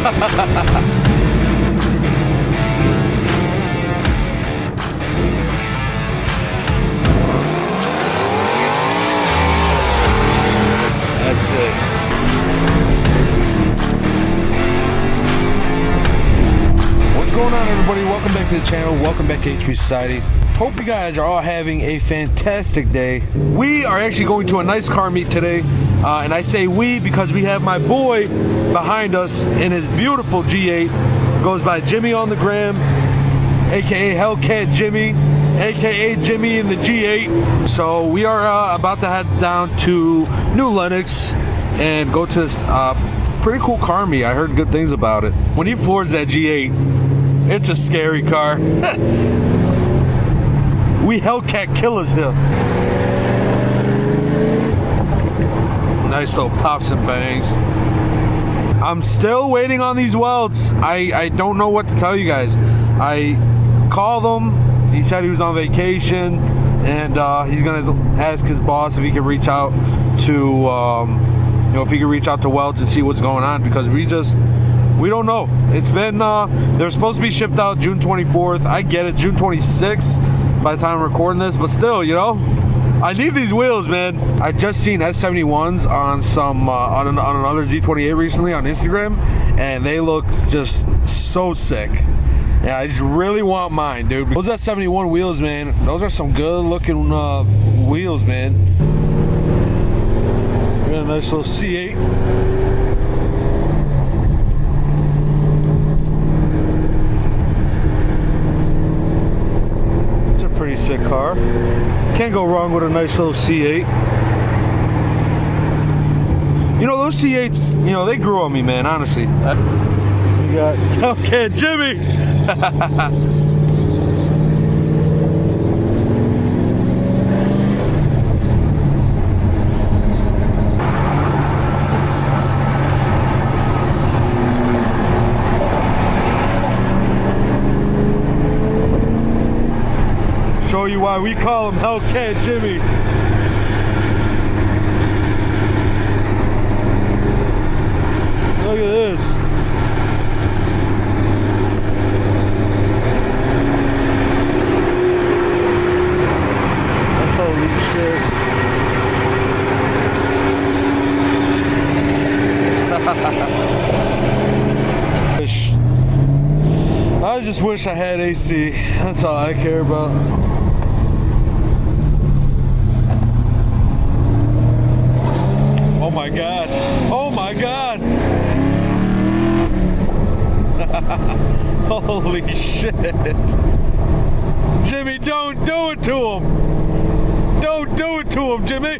That's it. What's going on, everybody? Welcome back to the channel. Welcome back to HP Society. Hope you guys are all having a fantastic day. We are actually going to a nice car meet today. And I say we because we have my boy behind us in his beautiful G8. Goes by Jimmy on the gram, aka Hellcat Jimmy, aka Jimmy in the G8. So we are about to head down to New Lenox and go to this pretty cool car meet. I heard good things about it. When he floors that G8, it's a scary car. We Hellcat killers here. Nice little pops and bangs. I'm still waiting on these welds. I don't know what to tell you guys. I called him. He said he was on vacation, and he's gonna ask his boss if he can reach out to, you know, if he can reach out to welds and see what's going on, because we don't know. It's been they're supposed to be shipped out June 24th. I get it, June 26th by the time I'm recording this, but still, you know, I need these wheels, man. I just seen S71s on some on another Z28 recently on Instagram, and they look just so sick. Yeah, I just really want mine, dude. Those S71 wheels, man, those are some good looking wheels, man. We got a nice little C8. Pretty sick car. Can't go wrong with a nice little C8. You know, those C8s, you know, they grew on me, man, honestly. We got Hellcat Jimmy. Show you why we call him Hellcat Jimmy. Look at this. Holy shit. I just wish I had AC. That's all I care about. Oh my God. Oh my God. Holy shit. Jimmy, don't do it to him. Don't do it to him, Jimmy.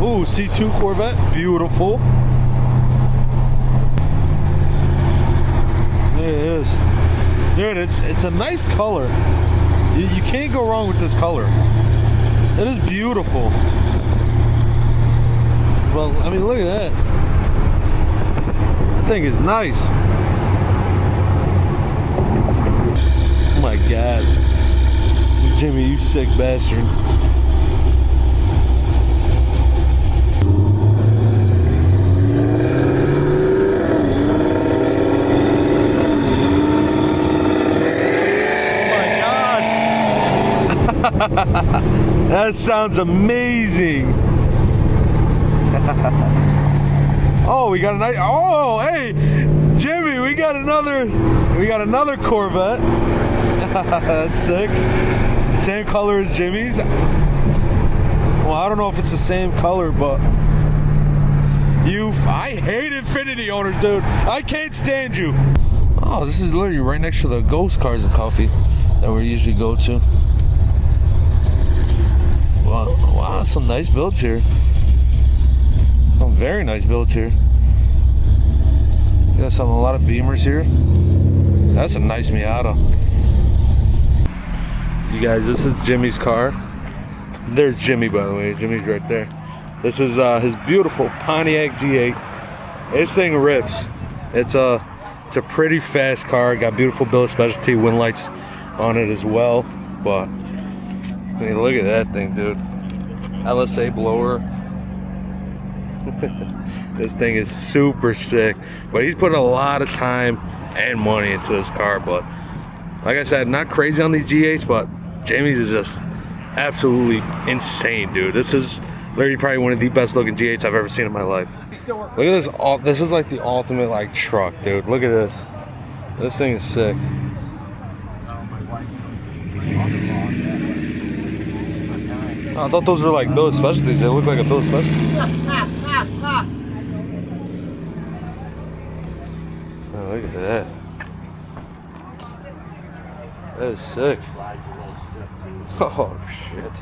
Ooh, C2 Corvette. Beautiful. There it is. Dude, it's a nice color. You can't go wrong with this color. It is beautiful. Well, I mean, look at that. That thing is nice. Oh my God. Jimmy, you sick bastard. Oh my God. That sounds amazing. Oh, we got a nice. Oh, hey, Jimmy, we got another Corvette. That's sick. Same color as Jimmy's. Well, I don't know if it's the same color, but I hate Infiniti owners, dude. I can't stand you. Oh, this is literally right next to the Ghost Cars and Coffee that we usually go to. Wow, some nice builds here. Some very nice builds here. Got a lot of Beamers here. That's a nice Miata. You guys, this is Jimmy's car. There's Jimmy, by the way. Jimmy's right there. This is his beautiful Pontiac G8. This thing rips. It's a pretty fast car. Got beautiful Bill of Specialty wind lights on it as well. But I mean, look at that thing, dude. LSA blower. This thing is super sick. But he's put a lot of time and money into this car. But like I said, not crazy on these G8s, but Jamie's is just absolutely insane, dude. This is literally probably one of the best looking G8s I've ever seen in my life. Look at this. This is like the ultimate like truck, dude. Look at this. This thing is sick. I thought those were like those specialties. They look like a those specialties. Oh, look at that. That is sick. Oh shit.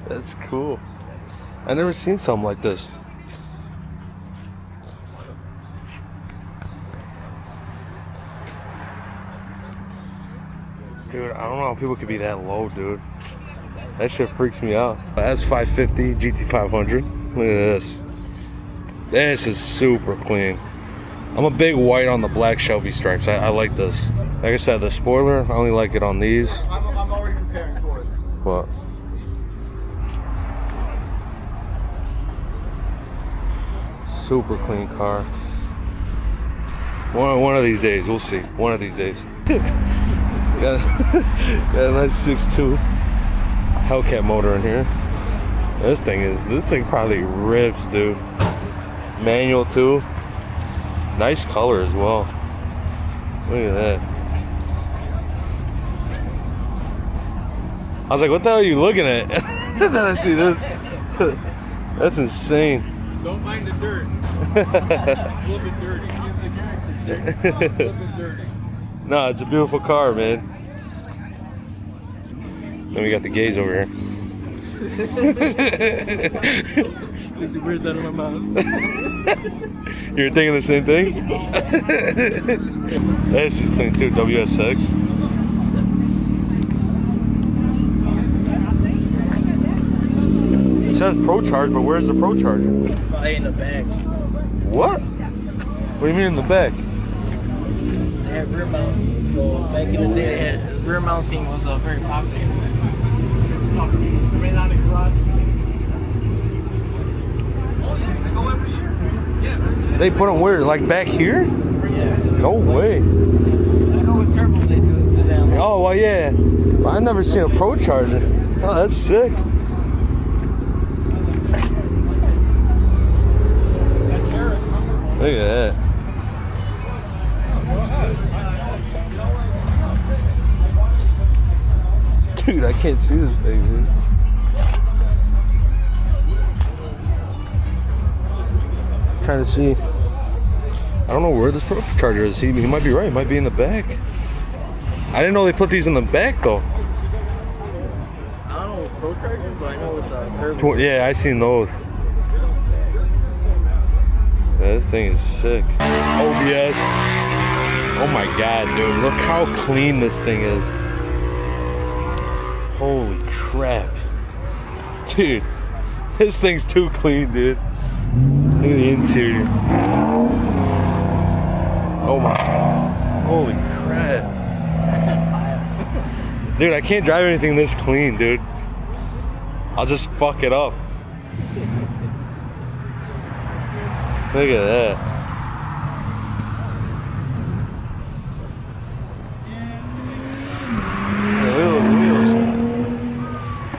That's cool. I never seen something like this. Dude, I don't know how people could be that low, dude. That shit freaks me out. S550 GT500. Look at this. This is super clean. I'm a big white on the black Shelby stripes. I like this. Like I said, the spoiler, I only like it on these. I'm already preparing for it. What? Super clean car. One of these days, we'll see. One of these days. got a nice 6.2 Hellcat motor in here. This thing probably rips, dude. Manual too. Nice color as well. Look at that. I was like, what the hell are you looking at? Then I see this. That's insane. Don't mind the dirt. It's a little bit dirty. Give the character. A little bit dirty. No, it's a beautiful car, man. Then we got the gays over here. Get the words out of my mouth. You were thinking the same thing? This is clean too, WSX. It says Pro Charge, but where's the Pro Charger? Probably in the back. What? What do you mean in the back? They have rear mounting. So back in the day, rear mounting was very popular. Ran out of garage. They put them where? Like back here? Yeah. No way. I know what turbos they do down there. Oh, well, yeah. I've never seen a Pro Charger. Oh, that's sick. Look at that. Dude, I can't see this thing, dude. Trying to see. I don't know where this Pro Charger is. He might be right. He might be in the back. I didn't know they put these in the back though. I don't know what Pro Charger, but I know what turbo. Yeah, I seen those. Yeah, this thing is sick. OBS. Oh my god, dude. Look how clean this thing is. Holy crap. Dude, this thing's too clean, dude. Look at the interior. Oh my. Holy crap. Dude, I can't drive anything this clean, dude. I'll just fuck it up. Look at that.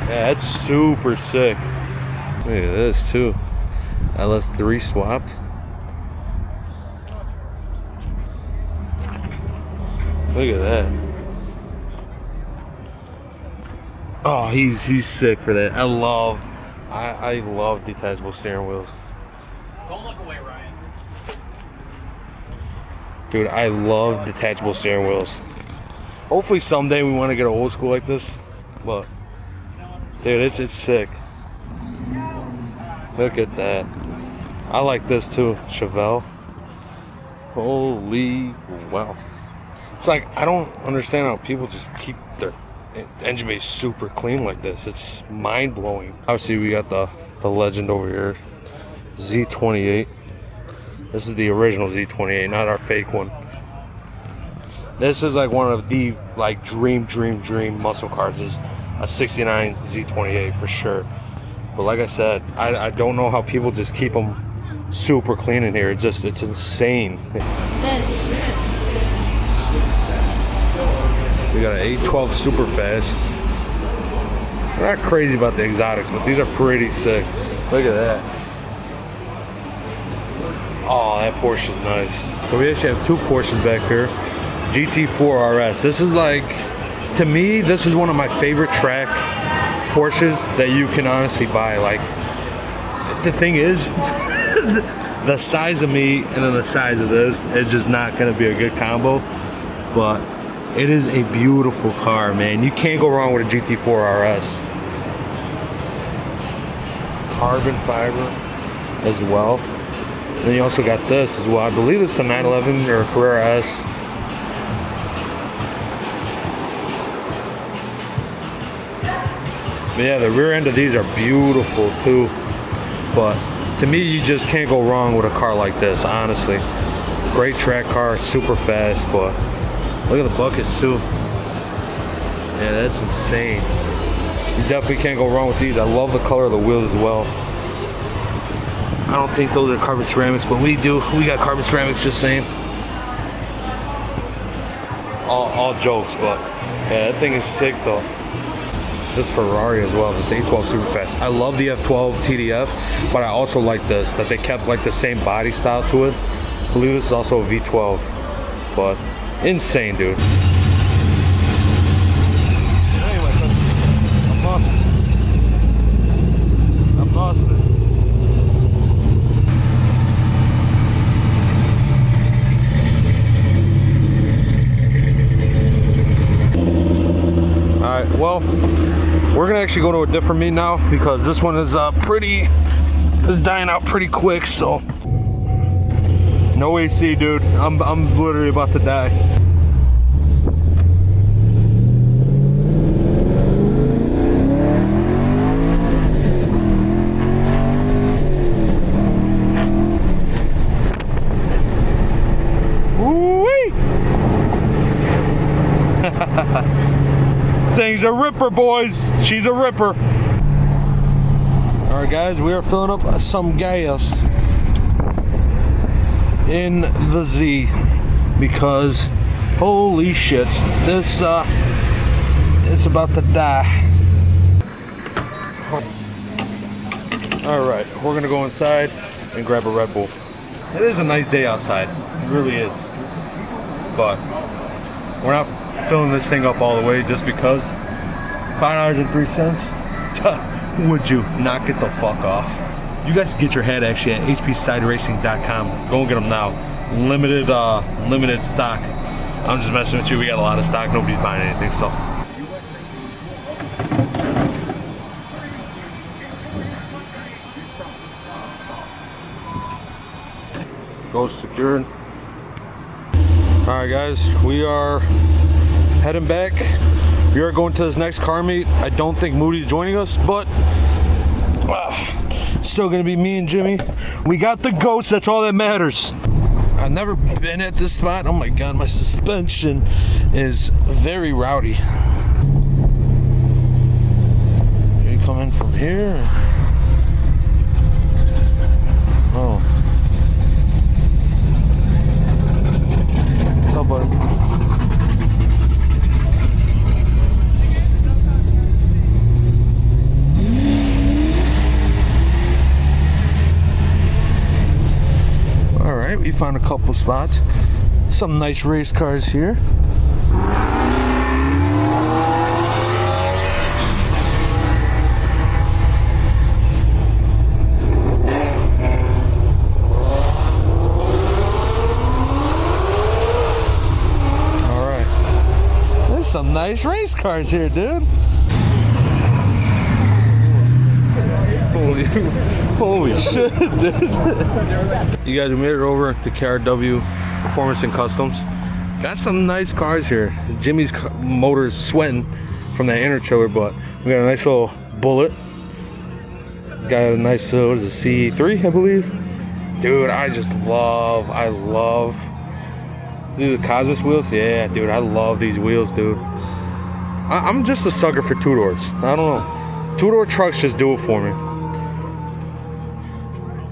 Yeah, that's super sick. Look at this too. LS3 swapped. Look at that. Oh, he's sick for that. I love detachable steering wheels. Don't look away, Ryan. Dude, I love detachable steering wheels. Hopefully someday we want to get an old school like this. But dude, it's sick. Look at that. I like this too, Chevelle. Holy wow. It's like, I don't understand how people just keep their engine bay super clean like this. It's mind-blowing. Obviously we got the legend over here, Z28. This is the original Z28, not our fake one. This is like one of the like dream muscle cars, is a 69 Z28 for sure. But like I said, I don't know how people just keep them super clean in here. It's insane. We got an 812 super fast. We're not crazy about the exotics, but these are pretty sick. Look at that. Oh, that Porsche is nice. So we actually have 2 Porsches back here. GT4 RS. This is like, to me, this is one of my favorite track Porsches that you can honestly buy. Like, the thing is, the size of me and then the size of this is just not gonna be a good combo. But it is a beautiful car, man. You can't go wrong with a GT4 RS. Carbon fiber as well. And then you also got this as well. I believe it's a 911 or a Carrera S. But yeah, the rear end of these are beautiful too. But to me, you just can't go wrong with a car like this, honestly. Great track car, super fast, but look at the buckets too. Yeah, that's insane. You definitely can't go wrong with these. I love the color of the wheels as well. I don't think those are carbon ceramics, but we do. We got carbon ceramics, just saying. All jokes, but yeah, that thing is sick though. This Ferrari as well, this 812 Superfast. I love the F12 TDF, but I also like this, that they kept like the same body style to it. I believe this is also a V12, but insane, dude. Anyway, I'm lost. I'm lost. All right, well, we're gonna actually go to a different meet now because this one is is dying out pretty quick. So no AC, dude. I'm literally about to die. Woo-wee! Thing's a ripper, boys. She's a ripper. All right, guys, we are filling up some gas in the Z because holy shit, this it's about to die. All right, we're gonna go inside and grab a Red Bull. It is a nice day outside. It really is, but we're not filling this thing up all the way just because. $5.03. Would you not get the fuck off? You guys can get your head actually at hpsideracing.com. Go and get them now. Limited stock. I'm just messing with you. We got a lot of stock. Nobody's buying anything, so. Goes secured. All right, guys, we are heading back. We are going to this next car meet. I don't think Moody's joining us, but still gonna be me and Jimmy. We got the ghost, that's all that matters. I've never been at this spot. Oh my God, my suspension is very rowdy. You come in from here? Oh. What's up, buddy? We found a couple spots. Some nice race cars here. All right. There's some nice race cars here, dude. Holy shit, dude. You guys, we made it over to KRW Performance and Customs. Got some nice cars here. Jimmy's motor's sweating from that inner chiller, but we got a nice little Bullet. Got a nice, what is it, C3, I believe? Dude, I love these are the Cosmos wheels. Yeah, dude, I love these wheels, dude. I'm just a sucker for two-doors. I don't know. Two-door trucks just do it for me.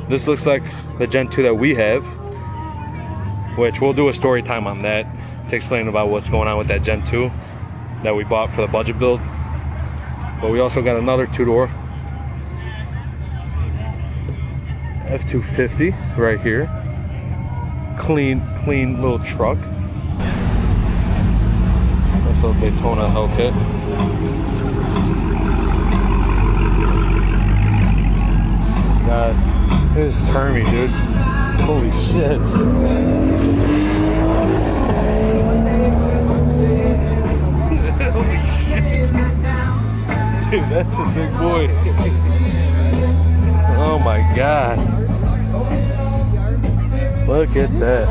This looks like the Gen 2 that we have, which we'll do a story time on that to explain about what's going on with that Gen 2 that we bought for the budget build. But we also got another two-door F-250 right here. Clean little truck. That's a Daytona Hellcat. God, this is Termy, dude. Holy shit. Holy shit. Dude, that's a big boy. Oh my God. Look at that.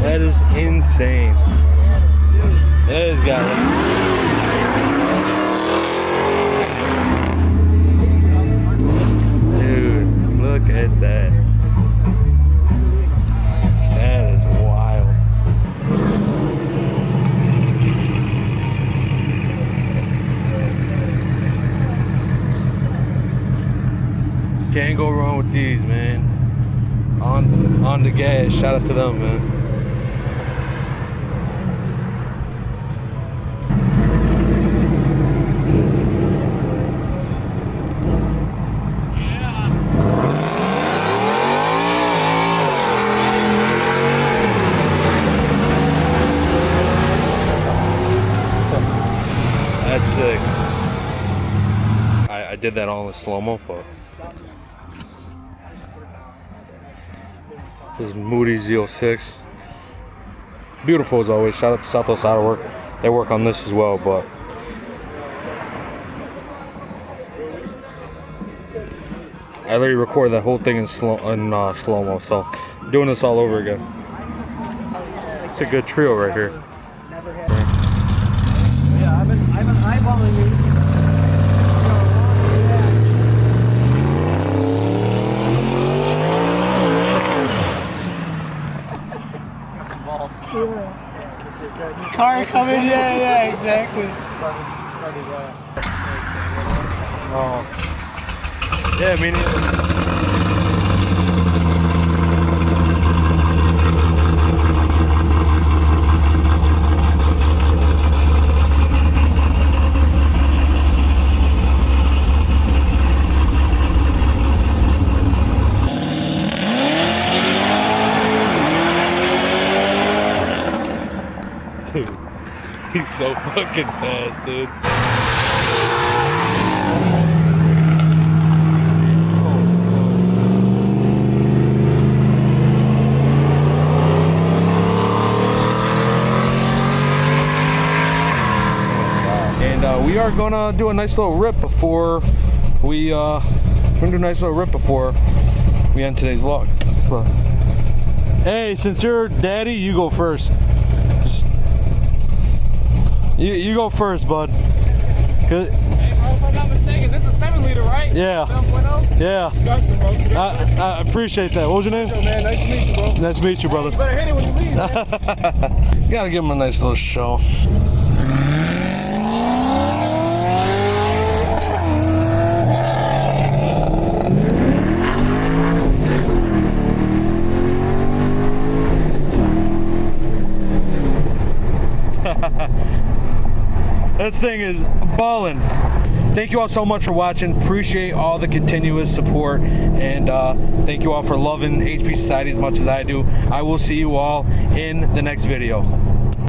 That is insane. That has got it. Dude, look at that. That is wild. Can't go wrong with these, man. On the gas. Shout out to them, man. That's sick. I did that all in slow-mo, but this is Moody Z06. Beautiful as always. Shout out to Southwest Auto Work. They work on this as well, but I already recorded that whole thing in slow-mo, so I'm doing this all over again. It's a good trio right here. Never had. Yeah, I've been eyeballing you. Car coming, yeah, exactly. Oh. Yeah, I mean, dude, he's so fucking fast, dude. And we are gonna do a nice little rip before we end today's vlog. But, hey, since you're daddy, you go first. You go first, bud. Hey, bro, if I'm not mistaken, this is 7-liter, right? Yeah. 7.0? Yeah. I appreciate that. What was your name? Yo, man, nice to meet you, bro. Nice to meet you, brother. You better hit it when you leave, man. Gotta give him a nice little show. That thing is ballin'. Thank you all so much for watching. Appreciate all the continuous support, and thank you all for loving HP Society as much as I do. I will see you all in the next video.